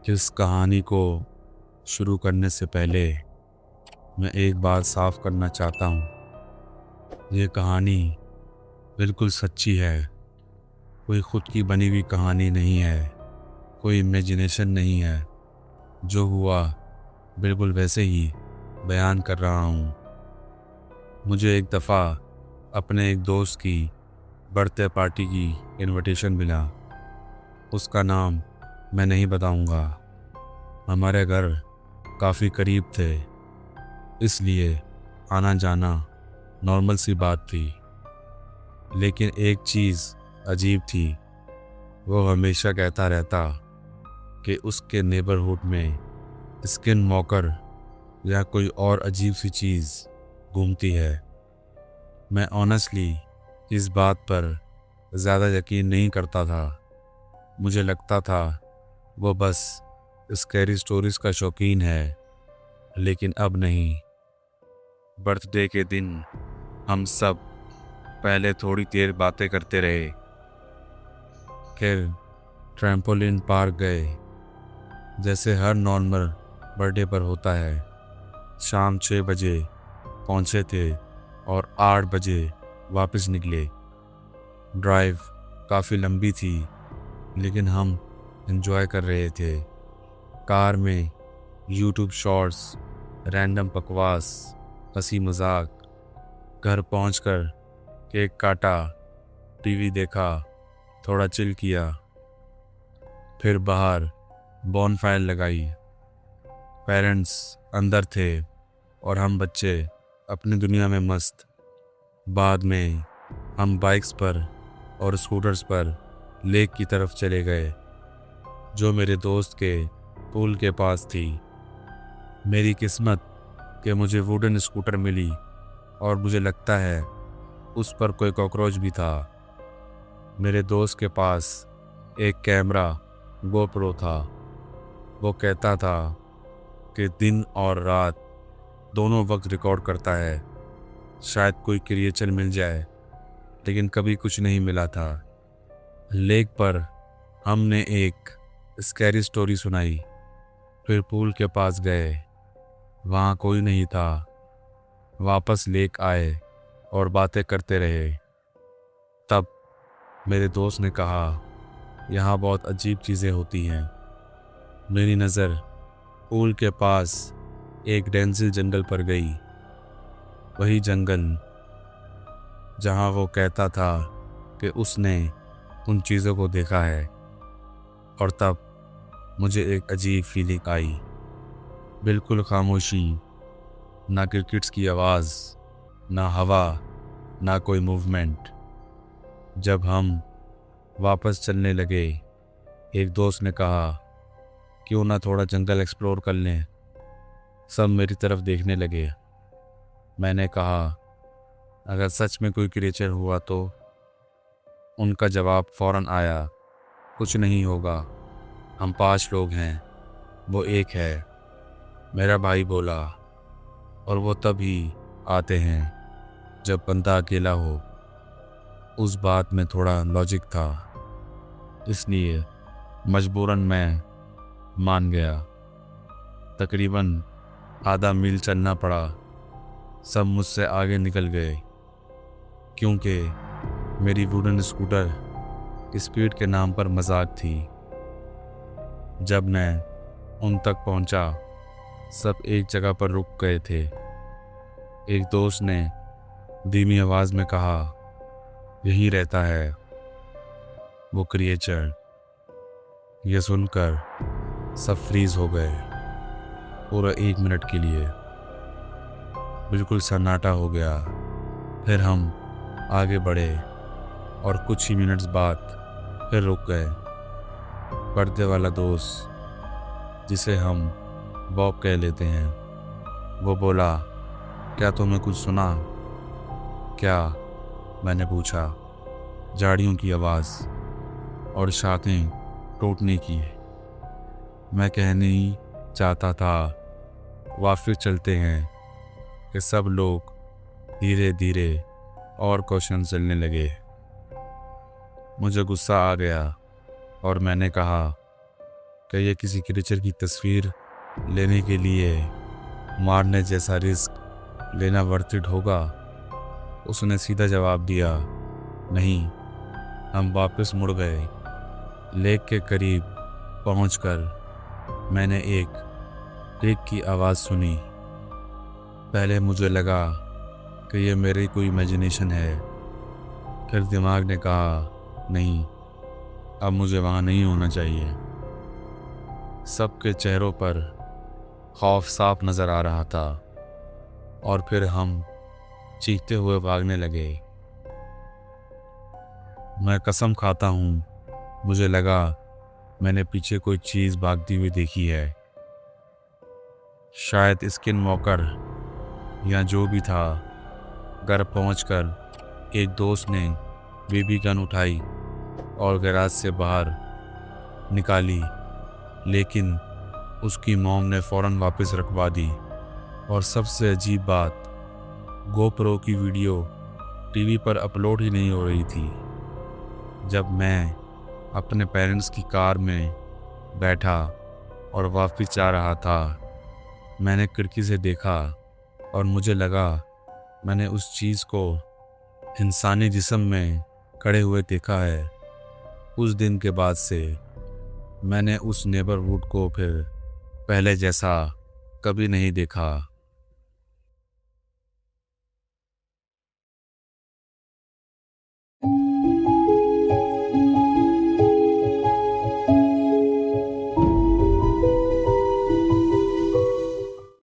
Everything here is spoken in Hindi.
इस कहानी को शुरू करने से पहले मैं एक बात साफ करना चाहता हूँ। ये कहानी बिल्कुल सच्ची है। कोई खुद की बनी हुई कहानी नहीं है, कोई इमेजिनेशन नहीं है। जो हुआ बिल्कुल वैसे ही बयान कर रहा हूँ। मुझे एक दफ़ा अपने एक दोस्त की बर्थडे पार्टी की इनविटेशन मिला। उसका नाम मैं नहीं बताऊँगा। हमारे घर काफ़ी करीब थे, इसलिए आना जाना नॉर्मल सी बात थी। लेकिन एक चीज़ अजीब थी। वो हमेशा कहता रहता कि उसके नेबरहुड में स्किन वॉकर या कोई और अजीब सी चीज़ घूमती है। मैं ऑनेस्टली इस बात पर ज़्यादा यकीन नहीं करता था। मुझे लगता था वो बस स्कैरी स्टोरीज़ का शौकीन है। लेकिन अब नहीं। बर्थडे के दिन हम सब पहले थोड़ी देर बातें करते रहे, फिर ट्रैम्पोलिन पार्क गए, जैसे हर नॉर्मल बर्थडे पर होता है। शाम 6 बजे पहुंचे थे और 8 बजे वापस निकले। ड्राइव काफ़ी लंबी थी, लेकिन हम एंजॉय कर रहे थे। कार में यूट्यूब शॉर्ट्स, रैंडम बकवास, हंसी मजाक। घर पहुंचकर केक काटा, टीवी देखा, थोड़ा चिल किया। फिर बाहर बॉनफायर लगाई। पेरेंट्स अंदर थे और हम बच्चे अपनी दुनिया में मस्त। बाद में हम बाइक्स पर और स्कूटर्स पर लेक की तरफ चले गए, जो मेरे दोस्त के पूल के पास थी। मेरी किस्मत कि मुझे वुडन स्कूटर मिली और मुझे लगता है उस पर कोई कॉकरोच भी था। मेरे दोस्त के पास एक कैमरा गोप्रो था। वो कहता था कि दिन और रात दोनों वक्त रिकॉर्ड करता है। शायद कोई क्रिएचर मिल जाए, लेकिन कभी कुछ नहीं मिला था। लेक पर हमने एक स्कैरी स्टोरी सुनाई, फिर पूल के पास गए, वहाँ कोई नहीं था। वापस लेक आए और बातें करते रहे। तब मेरे दोस्त ने कहा, यहाँ बहुत अजीब चीज़ें होती हैं। मेरी नज़र पूल के पास एक डेंसिल जंगल पर गई। वही जंगल जहाँ वो कहता था कि उसने उन चीज़ों को देखा है। और तब मुझे एक अजीब फीलिंग आई। बिल्कुल खामोशी, ना क्रिकेट्स की आवाज़, ना हवा, ना कोई मूवमेंट। जब हम वापस चलने लगे, एक दोस्त ने कहा, क्यों ना थोड़ा जंगल एक्सप्लोर कर लें। सब मेरी तरफ देखने लगे। मैंने कहा, अगर सच में कोई क्रिएचर हुआ तो? उनका जवाब फ़ौरन आया, कुछ नहीं होगा, हम 5 लोग हैं, वो एक है। मेरा भाई बोला, और वो तभी आते हैं जब बंदा अकेला हो। उस बात में थोड़ा लॉजिक था, इसलिए मजबूरन मैं मान गया। तकरीबन आधा मील चलना पड़ा। सब मुझसे आगे निकल गए, क्योंकि मेरी वुडन स्कूटर स्पीड के नाम पर मजाक थी। जब मैं उन तक पहुंचा, सब एक जगह पर रुक गए थे। एक दोस्त ने धीमी आवाज़ में कहा, यही रहता है वो क्रिएचर। ये सुनकर सब फ्रीज हो गए। पूरा 1 मिनट के लिए बिल्कुल सन्नाटा हो गया। फिर हम आगे बढ़े और कुछ ही मिनट्स बाद फिर रुक गए। पर्दे वाला दोस्त, जिसे हम बॉब कह लेते हैं, वो बोला, क्या तुम्हें कुछ सुना? क्या? मैंने पूछा। झाड़ियों की आवाज़ और शाखें टूटने की। मैं कहने ही चाहता था, वापस चलते हैं, कि सब लोग धीरे धीरे और क्वेश्चन चलने लगे। मुझे गुस्सा आ गया और मैंने कहा कि ये किसी क्रिएचर की तस्वीर लेने के लिए मारने जैसा रिस्क लेना वर्थ इट होगा? उसने सीधा जवाब दिया, नहीं। हम वापस मुड़ गए। लेक के करीब पहुंचकर मैंने एक क्लिक की आवाज़ सुनी। पहले मुझे लगा कि ये मेरी कोई इमेजिनेशन है, फिर दिमाग ने कहा, नहीं, अब मुझे वहाँ नहीं होना चाहिए। सबके चेहरों पर खौफ साफ नज़र आ रहा था और फिर हम चीखते हुए भागने लगे। मैं कसम खाता हूँ, मुझे लगा मैंने पीछे कोई चीज़ भागती हुई देखी है। शायद स्किन वॉकर या जो भी था। घर पहुंचकर एक दोस्त ने बीबी गन उठाई और गैराज से बाहर निकाली, लेकिन उसकी मॉम ने फ़ौरन वापस रखवा दी। और सबसे अजीब बात, गोप्रो की वीडियो टीवी पर अपलोड ही नहीं हो रही थी। जब मैं अपने पेरेंट्स की कार में बैठा और वापस जा रहा था, मैंने खिड़की से देखा और मुझे लगा मैंने उस चीज़ को इंसानी जिस्म में खड़े हुए देखा है। उस दिन के बाद से मैंने उस नेबरहुड को फिर पहले जैसा कभी नहीं देखा।